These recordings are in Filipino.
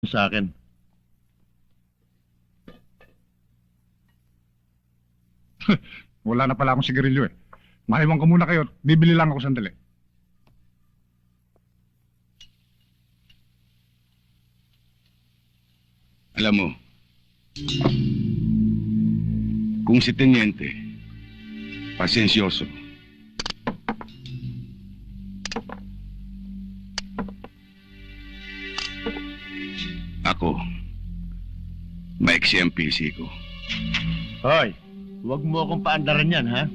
sa akin. Wala na pala akong sigarilyo eh. Maiwan ko muna kayo. Bibili lang ako sandali. Alam mo, kung si Teniente, pasensyoso, ako, maiksi ang PC ko. Hoy, huwag mo akong paandaran yan, ha?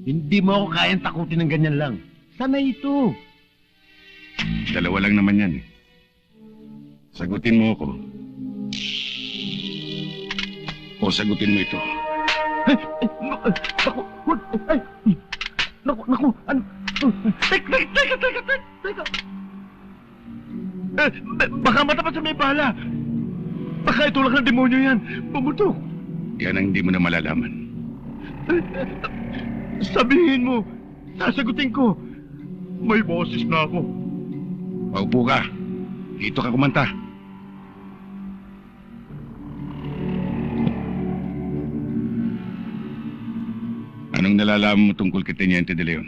Hindi mo ako kayang takutin ng ganyan lang. Sanay ito. Dalawa lang naman yan eh. Sagutin mo ako. O sagutin mo ito. Naku, ano? Teka. Baka mata pa sa may bala. Baka itulak ng demonyo yan. Pumutok. Yan ang hindi mo na malalaman. Sabihin mo, sasagutin ko. May boses na ako. Paupo ka. Dito ka kumanta. Anong nalalaman mo tungkol kay Teniente de Leon?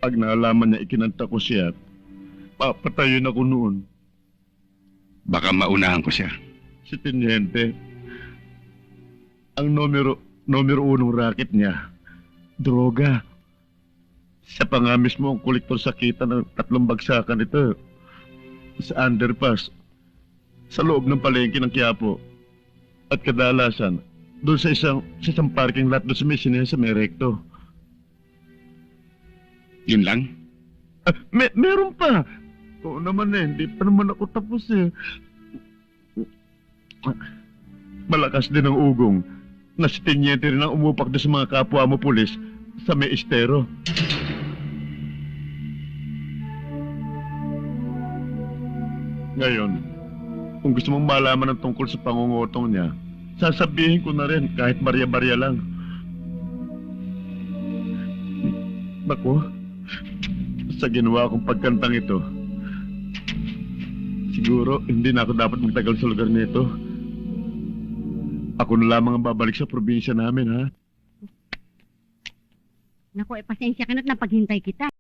Pag naalaman niya ikinanta ko siya, papatayin ako noon. Baka maunahan ko siya. Si Teniente, ang numero unong racket niya, droga. Siya pa nga mismo ang kolektor sa kita ng 3 bagsakan ito. Sa underpass, sa loob ng palengke ng Quiapo. At kadalasan, doon sa isang parking lot doon sa may sinesa, may recto. Yun lang? Meron pa. Oo naman eh, hindi pa naman ako tapos eh. Malakas din ang ugong na si Teniente rin ang umupak doon sa mga kapwa mo pulis sa may estero. Ngayon, kung gusto mong malaman ng tungkol sa pangungutong niya, sasabihin ko na rin kahit barya-barya lang. Naku, sa ginawa kong pagkantang ito, siguro hindi na ako dapat magtagal sa lugar nito. Ako na lamang ang babalik sa probinsya namin, ha? Naku, pasensya ka na't napaghintay kita.